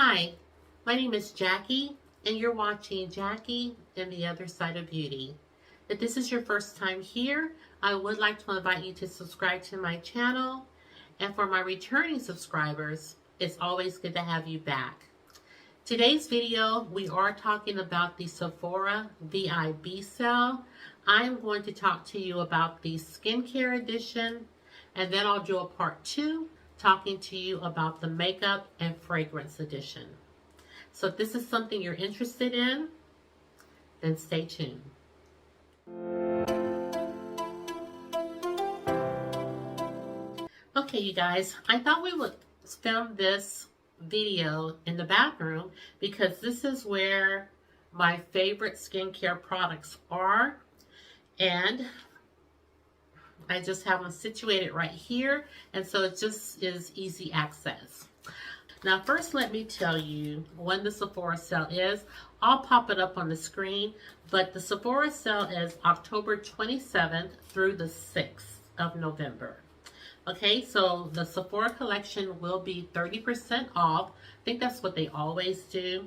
Hi, my name is Jackie, and you're watching Jackie and the Other Side of Beauty. If this is your first time here, I would like to invite you to subscribe to my channel. And for my returning subscribers, it's always good to have you back. Today's video, we are talking about the Sephora VIB sale. I am going to talk to you about the skincare edition, and then I'll do a part 2 talking to you about the makeup and fragrance edition. So if this is something you're interested in, then stay tuned. Okay, you guys, I thought we would film this video in the bathroom because this is where my favorite skincare products are, and I just have them situated right here, and so it just is easy access. Now first, let me tell you when the Sephora sale is. I'll pop it up on the screen, but the Sephora sale is October 27th through the 6th of November. Okay, so the Sephora collection will be 30% off. I think that's what they always do.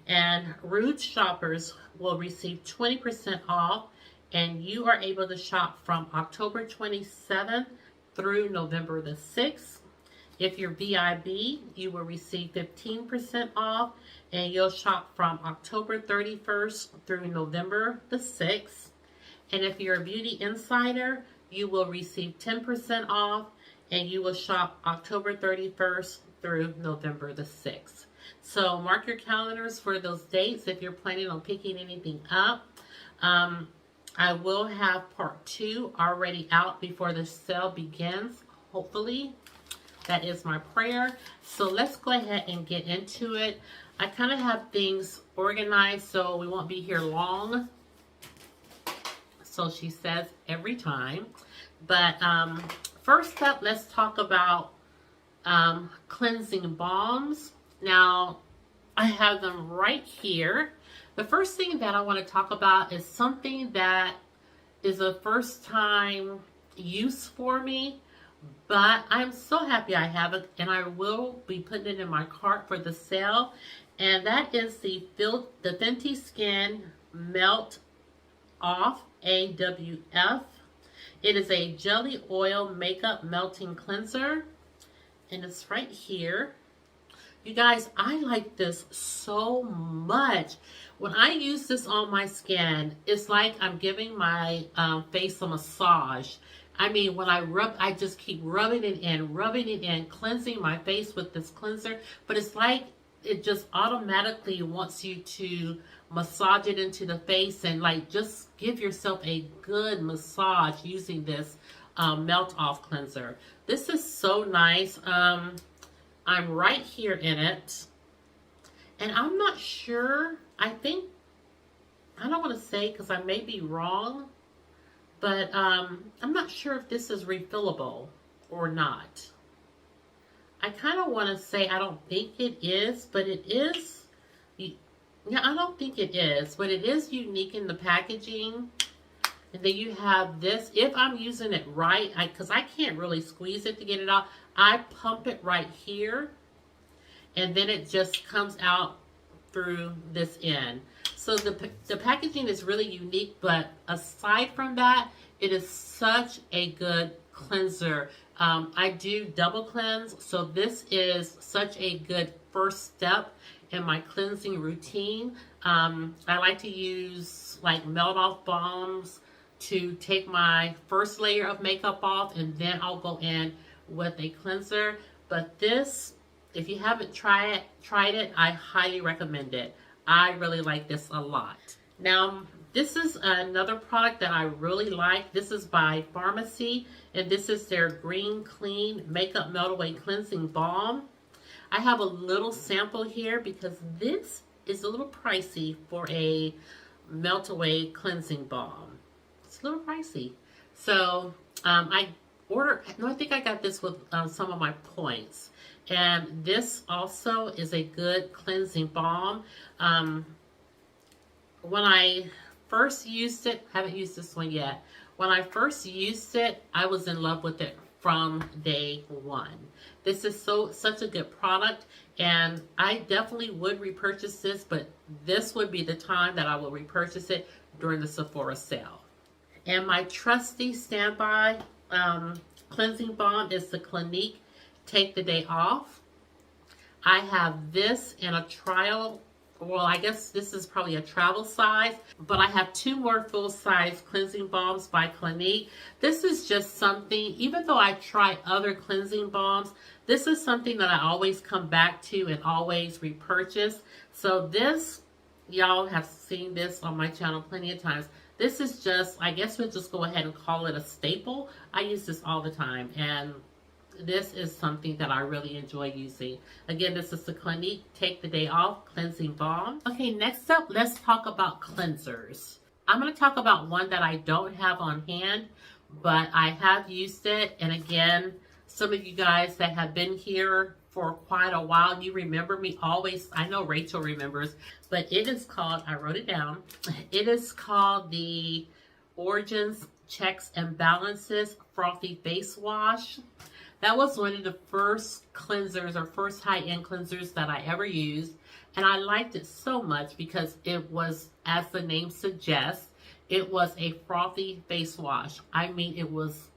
And Rude shoppers will receive 20% off, and you are able to shop from October 27th through November the 6th. If you're VIB, you will receive 15% off, and you'll shop from October 31st through November the 6th. And if you're a Beauty Insider, you will receive 10% off, and you will shop October 31st through November the 6th. So mark your calendars for those dates if you're planning on picking anything up. I will have part 2 already out before the sale begins, hopefully. That is my prayer. So let's go ahead and get into it. I kind of have things organized so we won't be here long. So she says every time. But first up, let's talk about cleansing balms. Now, I have them right here. The first thing that I want to talk about is something that is a first time use for me, but I'm so happy I have it, and I will be putting it in my cart for the sale. And that is the Fenty Skin Melt Off AWF. It is a jelly oil makeup melting cleanser, and it's right here. You guys, I like this so much. When I use this on my skin, it's like I'm giving my face a massage. I mean, when I rub, I just keep rubbing it in, cleansing my face with this cleanser. But it's like it just automatically wants you to massage it into the face and like just give yourself a good massage using this melt off cleanser. This is so nice. I'm right here in it, and I'm not sure. I don't want to say because I may be wrong, but I'm not sure if this is refillable or not. I kind of want to say I don't think it is, but it is. Yeah, I don't think it is, but it is unique in the packaging. And then you have this. If I'm using it right, because I can't really squeeze it to get it out, I pump it right here, and then it just comes out through this end. So the packaging is really unique, but aside from that, it is such a good cleanser. I do double cleanse, so this is such a good first step in my cleansing routine. I like to use like melt off balms to take my first layer of makeup off, and then I'll go in with a cleanser. But this, if you haven't tried it, I highly recommend it. I really like this a lot. Now, this is another product that I really like. This is by Pharmacy, and this is their Green Clean Makeup Melt Away Cleansing Balm. I have a little sample here because this is a little pricey for a melt away cleansing balm. It's a little pricey. So I think I got this with some of my points. And this also is a good cleansing balm. When I first used it, haven't used this one yet. When I first used it, I was in love with it from day one. This is such a good product, And I definitely would repurchase this, but this would be the time that I will repurchase it during the Sephora sale. And my trusty standby cleansing balm is the Clinique Take the Day Off. I have this in a trial, well, I guess this is probably a travel size, but I have 2 more full-size cleansing balms by Clinique. This is just something, even though I try other cleansing balms, this is something that I always come back to and always repurchase. So this, y'all have seen this on my channel plenty of times. This is just, I guess we'll just go ahead and call it a staple. I use this all the time, and this is something that I really enjoy using. Again, this is the Clinique Take the Day Off Cleansing Balm. Okay, next up, let's talk about cleansers. I'm going to talk about one that I don't have on hand, but I have used it. And again, some of you guys that have been here for quite a while, you remember me always. I know Rachel remembers, but it is called, I wrote it down, it is called the Origins Checks and Balances Frothy Face Wash. That was one of the first cleansers or first high-end cleansers that I ever used. And I liked it so much because it was, as the name suggests, it was a frothy face wash. I mean, it was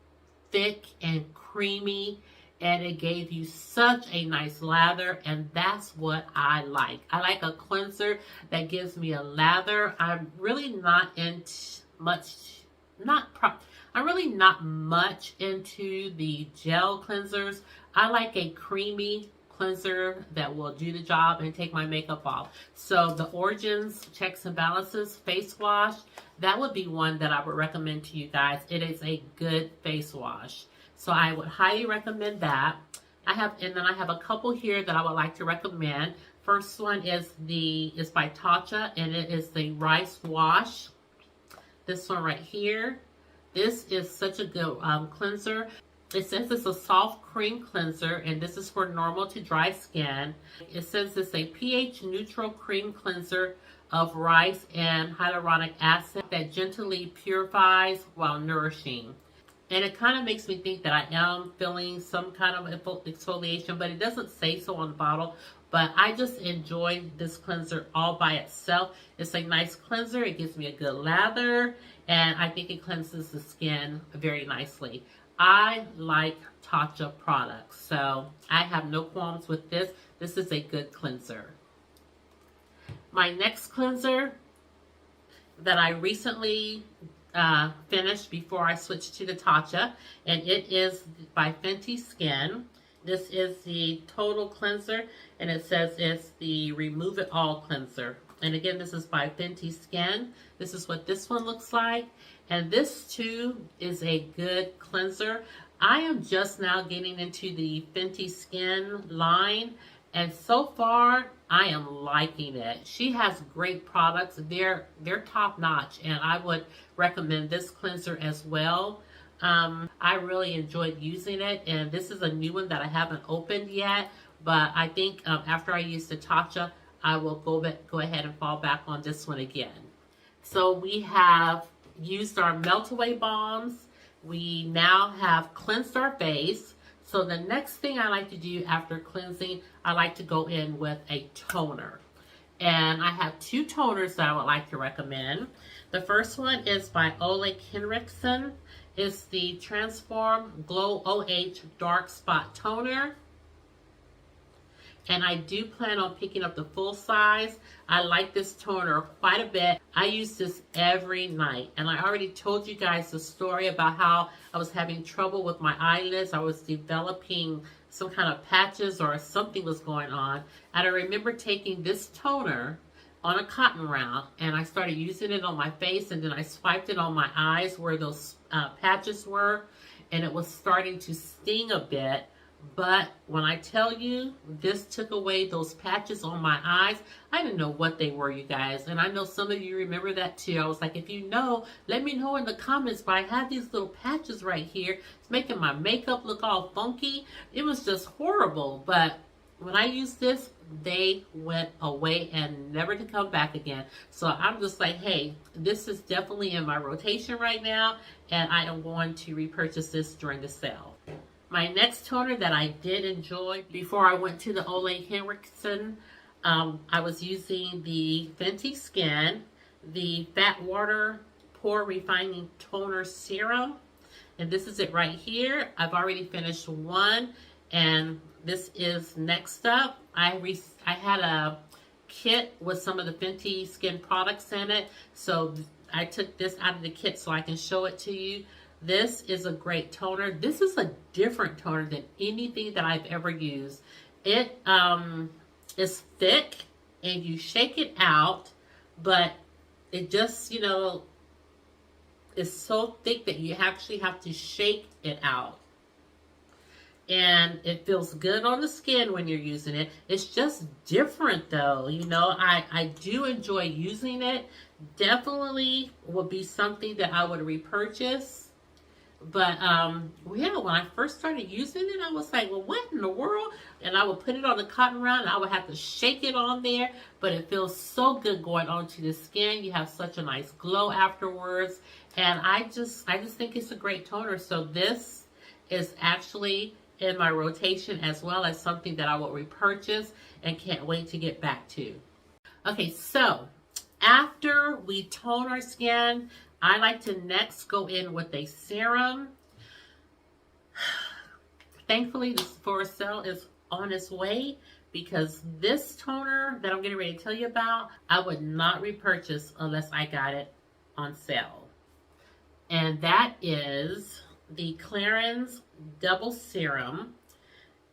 thick and creamy, and it gave you such a nice lather, and that's what I like. I like a cleanser that gives me a lather. I'm really not into much, I'm really not much into the gel cleansers. I like a creamy cleanser that will do the job and take my makeup off. So the Origins Checks and Balances Face Wash, that would be one that I would recommend to you guys. It is a good face wash. So I would highly recommend that. And then I have a couple here that I would like to recommend. First one is by Tatcha, and it is the Rice Wash. This one right here. This is such a good cleanser. It says it's a soft cream cleanser, and this is for normal to dry skin. It says it's a pH neutral cream cleanser of rice and hyaluronic acid that gently purifies while nourishing. And it kind of makes me think that I am feeling some kind of exfoliation, but it doesn't say so on the bottle. But I just enjoy this cleanser all by itself. It's a nice cleanser. It gives me a good lather, and I think it cleanses the skin very nicely. I like Tatcha products, so I have no qualms with this. This is a good cleanser. My next cleanser that I recently finished before I switched to the Tatcha, and it is by Fenty Skin. This is the Total Cleanser, and it says it's the Remove It All Cleanser. And again, this is by Fenty Skin. This is what this one looks like. And this too is a good cleanser. I am just now getting into the Fenty Skin line, and so far I am liking it. She has great products. They're top notch, and I would recommend this cleanser as well. I really enjoyed using it, and this is a new one that I haven't opened yet, but I think after I use the Tatcha, I will go ahead and fall back on this one again. So we have used our melt away balms. We now have cleansed our face. So the next thing I like to do after cleansing, I like to go in with a toner. And I have 2 toners that I would like to recommend. The first one is by Ole Henriksen. It's the Transform Glow OH Dark Spot Toner. And I do plan on picking up the full size. I like this toner quite a bit. I use this every night. And I already told you guys the story about how I was having trouble with my eyelids. I was developing some kind of patches or something was going on. And I remember taking this toner on a cotton round, and I started using it on my face, and then I swiped it on my eyes where those patches were, and it was starting to sting a bit. But when I tell you, this took away those patches on my eyes. I didn't know what they were, you guys. And I know some of you remember that too. I was like, if you know, let me know in the comments. But I had these little patches right here. It's making my makeup look all funky. It was just horrible. But when I used this, they went away and never to come back again. So I'm just like, hey, this is definitely in my rotation right now, and I am going to repurchase this during the sale. My next toner that I did enjoy before I went to the Ole Henriksen, I was using the Fenty Skin, the Fat Water Pore Refining Toner Serum. And this is it right here. I've already finished one, and this is next up. I had a kit with some of the Fenty Skin products in it, so I took this out of the kit so I can show it to you. This is a great toner. This is a different toner than anything that I've ever used. It is thick, and you shake it out, but it just, you know, is so thick that you actually have to shake it out. And it feels good on the skin when you're using it. It's just different though. You know, I do enjoy using it. Definitely would be something that I would repurchase. But yeah, when I first started using it, I was like, well, what in the world? And I would put it on the cotton round, and I would have to shake it on there, but it feels so good going onto the skin. You have such a nice glow afterwards, and I just think it's a great toner. So this is actually in my rotation as well as something that I will repurchase and can't wait to get back to. Okay, so after we tone our skin, I like to next go in with a serum. Thankfully, the Sephora sale is on its way, because this toner that I'm getting ready to tell you about, I would not repurchase unless I got it on sale. And that is the Clarins Double Serum.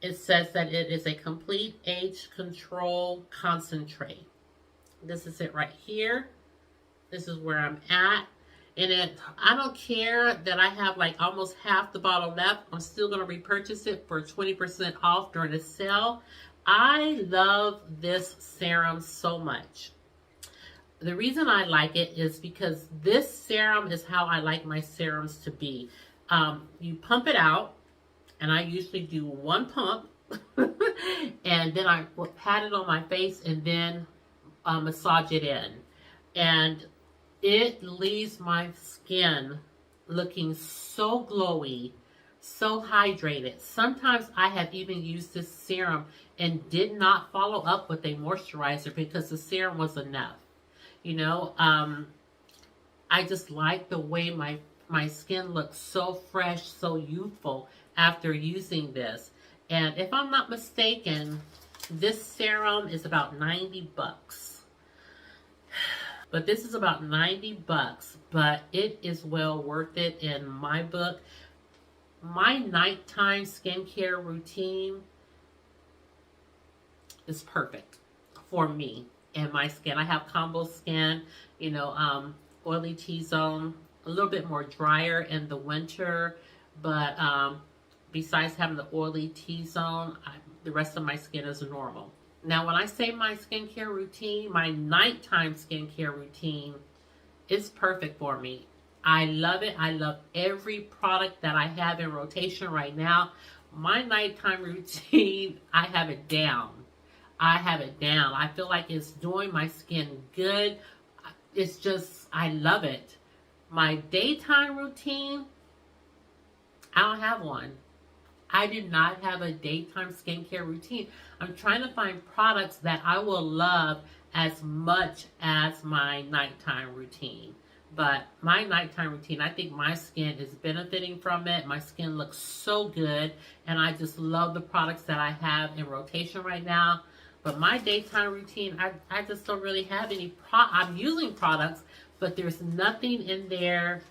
It says that it is a complete age control concentrate. This is it right here. This is where I'm at. And I don't care that I have like almost half the bottle left. I'm still going to repurchase it for 20% off during the sale. I love this serum so much. The reason I like it is because this serum is how I like my serums to be. You pump it out, and I usually do one pump, and then I pat it on my face and then massage it in. And it leaves my skin looking so glowy, so hydrated. Sometimes I have even used this serum and did not follow up with a moisturizer because the serum was enough. You know, I just like the way my skin looks so fresh, so youthful after using this. And if I'm not mistaken, this serum is about 90 bucks. But this is about 90 bucks, but it is well worth it in my book. My nighttime skincare routine is perfect for me and my skin. I have combo skin, you know, oily T-zone, a little bit more drier in the winter, but besides having the oily T-zone, the rest of my skin is normal. Now, when I say my skincare routine, my nighttime skincare routine is perfect for me. I love it. I love every product that I have in rotation right now. My nighttime routine, I have it down. I have it down. I feel like it's doing my skin good. It's just, I love it. My daytime routine, I don't have one. I do not have a daytime skincare routine. I'm trying to find products that I will love as much as my nighttime routine. But my nighttime routine, I think my skin is benefiting from it. My skin looks so good, and I just love the products that I have in rotation right now. But my daytime routine, I just don't really have any I'm using products, but there's nothing in there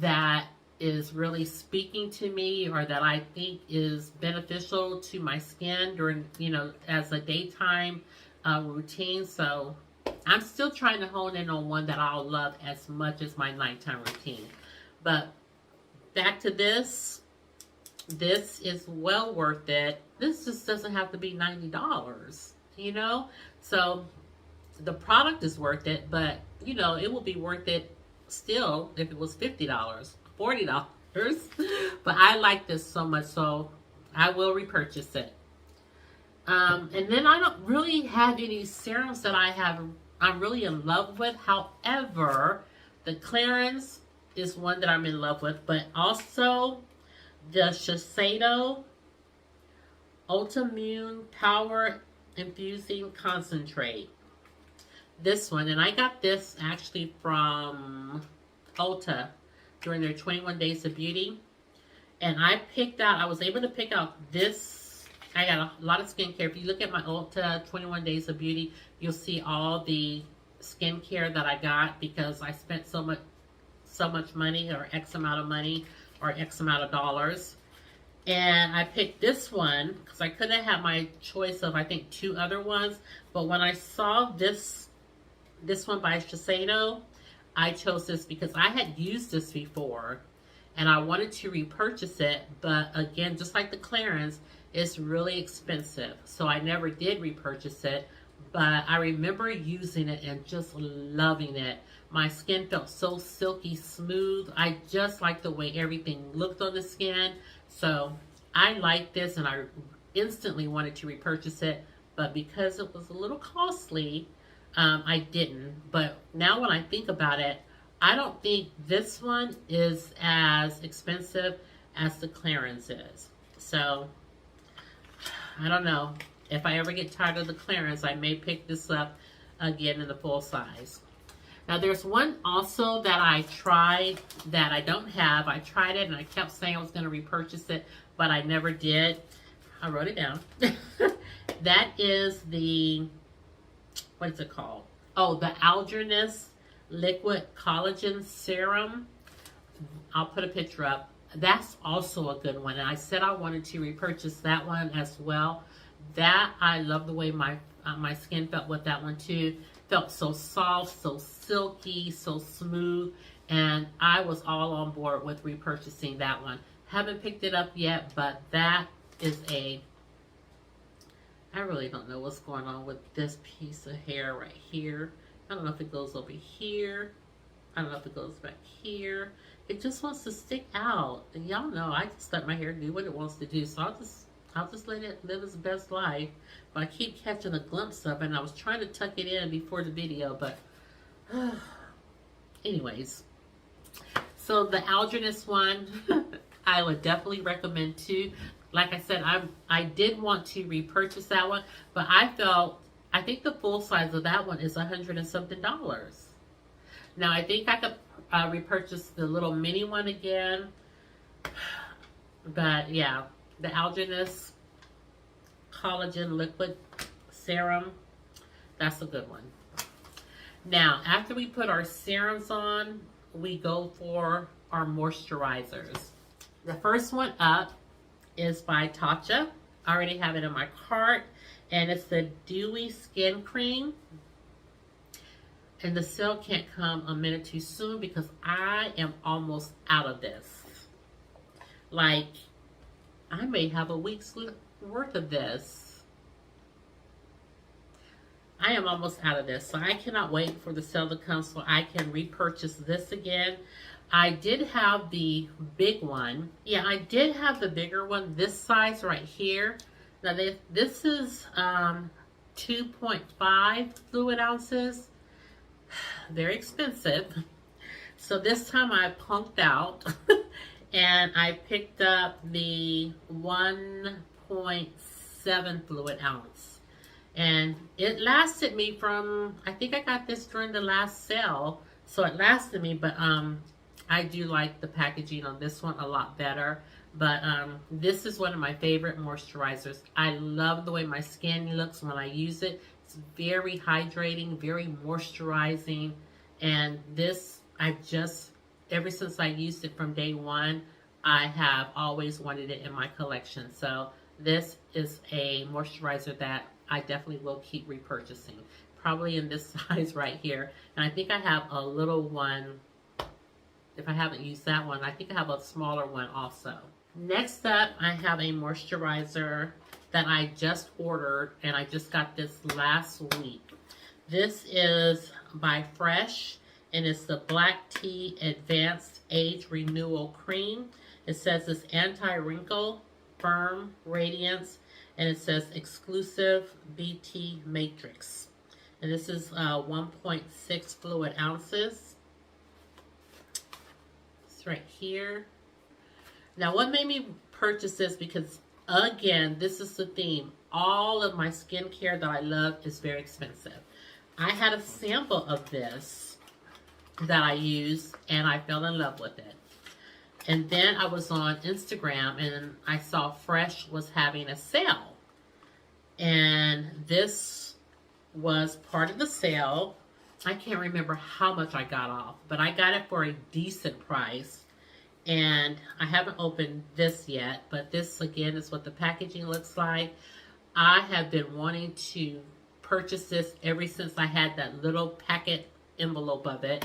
that is really speaking to me or that I think is beneficial to my skin during, you know, as a daytime routine. So I'm still trying to hone in on one that I'll love as much as my nighttime routine. But back to this. This is well worth it. This just doesn't have to be $90, you know? So the product is worth it, but, you know, it will be worth it still if it was $50, $40. But I like this so much, so I will repurchase it. And then I don't really have any serums that I'm really in love with. However, the Clarins is one that I'm in love with, but also the Shiseido Ultimune Power Infusing Concentrate. This one, and I got this actually from Ulta during their 21 Days of Beauty. And I was able to pick out this. I got a lot of skincare. If you look at my Ulta 21 Days of Beauty, you'll see all the skincare that I got because I spent so much money, or X amount of money, or X amount of dollars. And I picked this one because I could have had my choice of, I think, 2 other ones. But when I saw this one by Shiseido, I chose this because I had used this before and I wanted to repurchase it. But again, just like the clearance, it's really expensive. So I never did repurchase it. But I remember using it and just loving it. My skin felt so silky smooth. I just liked the way everything looked on the skin. So I liked this and I instantly wanted to repurchase it. But because it was a little costly, I didn't. But now when I think about it, I don't think this one is as expensive as the clearance is. So I don't know. If I ever get tired of the clearance, I may pick this up again in the full size. Now there's one also that I tried that I don't have. I tried it and I kept saying I was going to repurchase it, but I never did. I wrote it down. That is the, what is it called? Oh, the Algenist Liquid Collagen Serum. I'll put a picture up. That's also a good one. And I said I wanted to repurchase that one as well. That, I love the way my skin felt with that one too. Felt so soft, so silky, so smooth. And I was all on board with repurchasing that one. Haven't picked it up yet, but that is a, I really don't know what's going on with this piece of hair right here. I don't know if it goes over here. I don't know if it goes back here. It just wants to stick out. And y'all know I just let my hair do what it wants to do. So I'll just let it live its best life. But I keep catching a glimpse of it. And I was trying to tuck it in before the video. But anyways. So the Algenist one, I would definitely recommend too. Like I said, I did want to repurchase that one. But I think the full size of that one is $100 and something. Now I think I could repurchase the little mini one again. But yeah, the Algenist Collagen Liquid Serum, that's a good one. Now, after we put our serums on, we go for our moisturizers. The first one up is by Tatcha. I already have it in my cart, and it's the Dewy Skin Cream. And the sale can't come a minute too soon because I am almost out of this. Like, I may have a week's worth of this. I am almost out of this, so I cannot wait for the sale to come so I can repurchase this again. I did have the big one. Yeah, I did have the bigger one, this size right here. Now, this is 2.5 fluid ounces. Very expensive. So this time I punked out and I picked up the 1.7 fluid ounce. And it lasted me from, I think I got this during the last sale. So it lasted me, but I do like the packaging on this one a lot better. But this is one of my favorite moisturizers. I love the way my skin looks when I use it. It's very hydrating, very moisturizing. And this, ever since I used it from day one, I have always wanted it in my collection. So this is a moisturizer that I definitely will keep repurchasing. Probably in this size right here. And I think I have a little one. If I haven't used that one, I think I have a smaller one also. Next up, I have a moisturizer that I just ordered, and I just got this last week. This is by Fresh, and it's the Black Tea Advanced Age Renewal Cream. It says it's anti-wrinkle, firm, radiance, and it says exclusive BT matrix. And this is 1.6 fluid ounces. It's right here. Now, what made me purchase this, because Again, this is the theme. All of my skincare that I love is very expensive. I had a sample of this that I used, and I fell in love with it. And then I was on Instagram, and I saw Fresh was having a sale. And this was part of the sale. I can't remember how much I got off, but I got it for a decent price. And I haven't opened this yet, but this again is what the packaging looks like. I have been wanting to purchase this ever since I had that little packet envelope of it.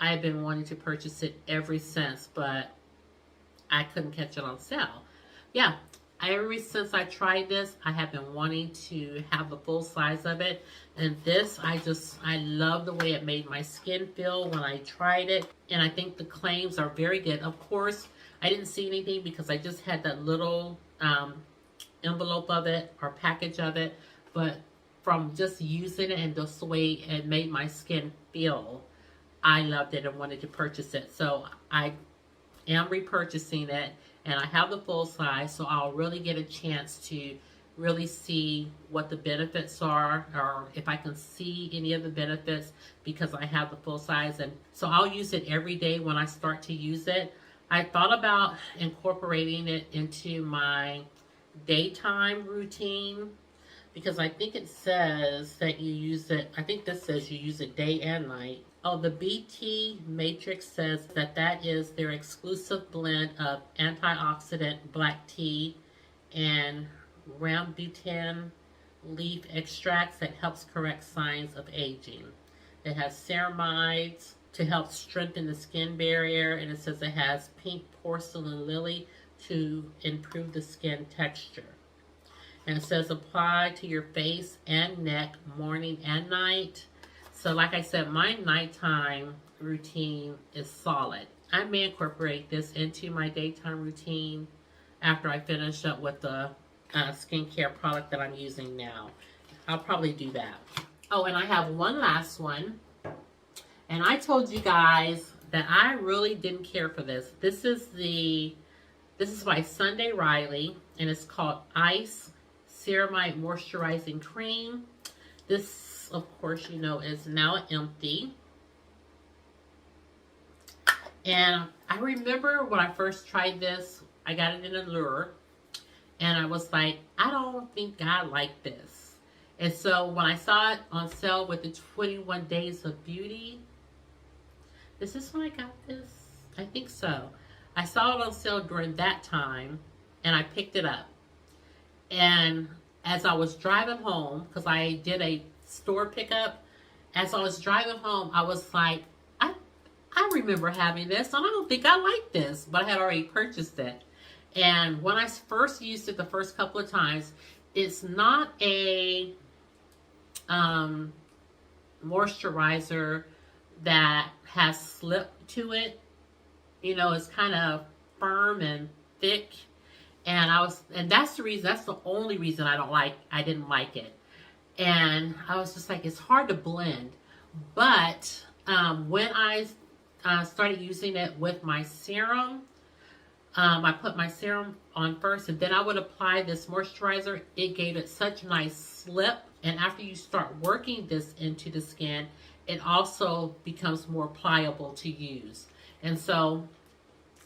I have been wanting to purchase it ever since, but I couldn't catch it on sale. Yeah, ever since I tried this, I have been wanting to have the full size of it. And this, I love the way it made my skin feel when I tried it. And I think the claims are very good. Of course, I didn't see anything because I just had that little envelope of it or package of it. But from just using it and just the way it made my skin feel, I loved it and wanted to purchase it. So I am repurchasing it. And I have the full size, so I'll really get a chance to really see what the benefits are, or if I can see any of the benefits, because I have the full size. And so I'll use it every day when I start to use it. I thought about incorporating it into my daytime routine, because I think it says that you use it, I think this says you use it day and night. Oh, the BT Matrix says that that is their exclusive blend of antioxidant black tea and rambutan leaf extracts that helps correct signs of aging. It has ceramides to help strengthen the skin barrier, and it says it has pink porcelain lily to improve the skin texture. And it says apply to your face and neck morning and night. So like I said, my nighttime routine is solid. I may incorporate this into my daytime routine after I finish up with the skincare product that I'm using now. I'll probably do that. Oh, and I have one last one. And I told you guys that I really didn't care for this. This is by Sunday Riley, and it's called Ice Ceramide Moisturizing Cream. This, of course, you know, is now empty. And I remember when I first tried this, I got it in Allure, and I was like, I don't think I like this. And so when I saw it on sale with the 21 Days of Beauty, is this when I got this? I think so. I saw it on sale during that time, and I picked it up. And as I was driving home, because I did a store pickup, as I was driving home, I was like, I remember having this, and I don't think I like this, but I had already purchased it. And when I first used it the first couple of times, it's not a moisturizer that has slip to it. You know, it's kind of firm and thick. And that's the only reason I didn't like it. And I was just like, it's hard to blend. But when I started using it with my serum, I put my serum on first, and then I would apply this moisturizer. It gave it such a nice slip. And after you start working this into the skin, it also becomes more pliable to use. And so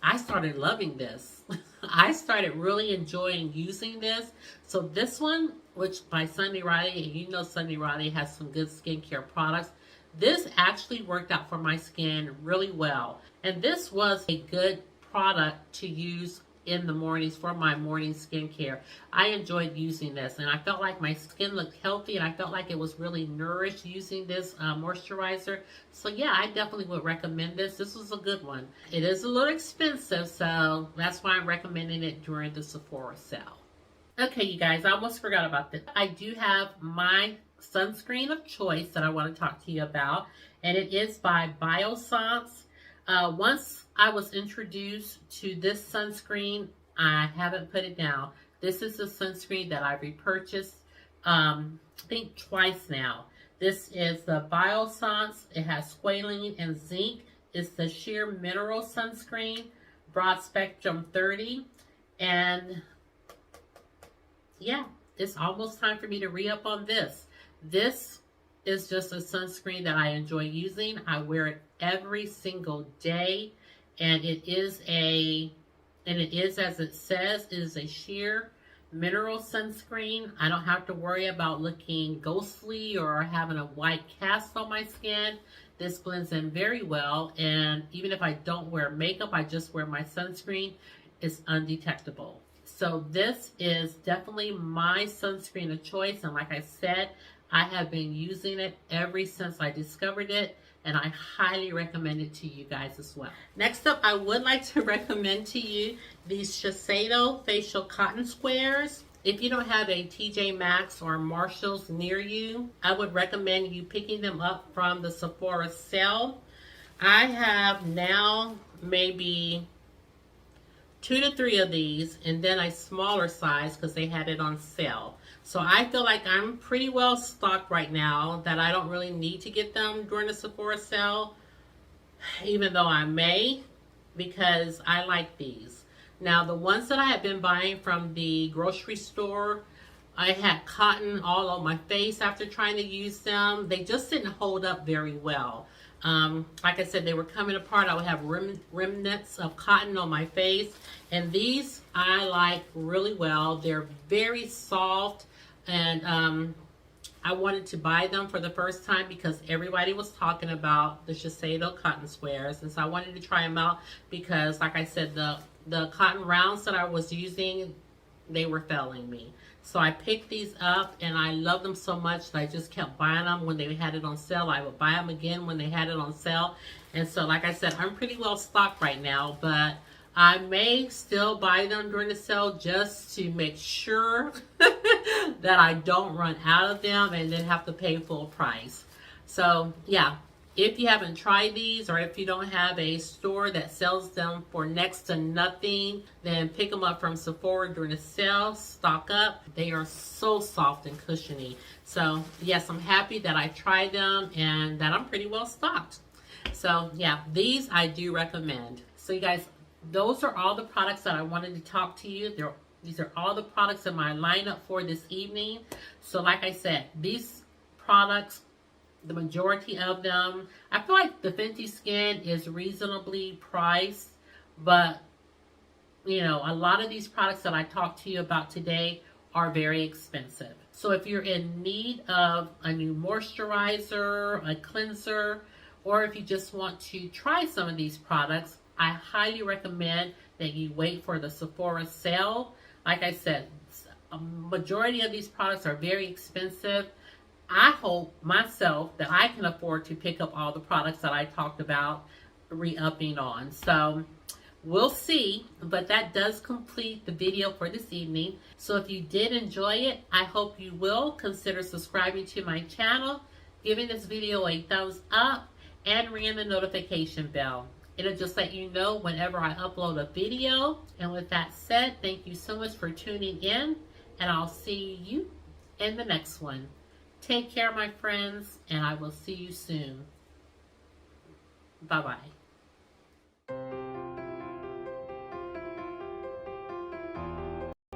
I started loving this. I started really enjoying using this. So this one, which by Sunday Riley, and you know Sunday Riley has some good skincare products, this actually worked out for my skin really well. And this was a good product to use in the mornings for my morning skincare. I enjoyed using this, and I felt like my skin looked healthy, and I felt like it was really nourished using this moisturizer. So yeah, I definitely would recommend this. This was a good one. It is a little expensive, so that's why I'm recommending it during the Sephora sale. Okay, you guys, I almost forgot about this. I do have my sunscreen of choice that I want to talk to you about, and it is by Biossance. Once I was introduced to this sunscreen, I haven't put it down. This is a sunscreen that I repurchased, I think twice now. This is the Biossance. It has squalene and zinc. It's the Sheer Mineral Sunscreen, Broad Spectrum 30. And yeah, it's almost time for me to re-up on this. This is just a sunscreen that I enjoy using. I wear it every single day, and it is, as it says, it is a sheer mineral sunscreen. I don't have to worry about looking ghostly or having a white cast on my skin. This blends in very well, and even if I don't wear makeup, I just wear my sunscreen, it's undetectable. So this is definitely my sunscreen of choice, and like I said, I have been using it ever since I discovered it, and I highly recommend it to you guys as well. Next up, I would like to recommend to you these Shiseido facial cotton squares. If you don't have a TJ Maxx or Marshalls near you, I would recommend you picking them up from the Sephora sale. I have now maybe 2 to 3 of these, and then a smaller size because they had it on sale. So I feel like I'm pretty well stocked right now, that I don't really need to get them during the Sephora sale, even though I may, because I like these. Now, the ones that I have been buying from the grocery store, I had cotton all on my face after trying to use them. They just didn't hold up very well. Like I said, they were coming apart. I would have remnants of cotton on my face. And these I like really well. They're very soft, and I wanted to buy them for the first time because everybody was talking about the Shiseido cotton squares. And so I wanted to try them out because, like I said, the cotton rounds that I was using, they were failing me. So I picked these up, and I love them so much that I just kept buying them when they had it on sale. I would buy them again when they had it on sale. And so, like I said, I'm pretty well stocked right now, but I may still buy them during the sale just to make sure that I don't run out of them and then have to pay full price. So, yeah. If you haven't tried these, or if you don't have a store that sells them for next to nothing, then pick them up from Sephora during the sale. Stock up. They are so soft and cushiony. So, yes, I'm happy that I tried them and that I'm pretty well stocked. So, yeah, these I do recommend. So, you guys, those are all the products that I wanted to talk to you. These are all the products in my lineup for this evening. So, like I said, these products, the majority of them, I feel like the Fenty skin is reasonably priced, but you know, a lot of these products that I talked to you about today are very expensive. So if you're in need of a new moisturizer, a cleanser, or if you just want to try some of these products, I highly recommend that you wait for the Sephora sale. Like I said, a majority of these products are very expensive. I hope myself that I can afford to pick up all the products that I talked about re-upping on. So we'll see, but that does complete the video for this evening. So if you did enjoy it, I hope you will consider subscribing to my channel, giving this video a thumbs up, and ringing the notification bell. It'll just let you know whenever I upload a video. And with that said, thank you so much for tuning in, and I'll see you in the next one. Take care, my friends, and I will see you soon. Bye-bye.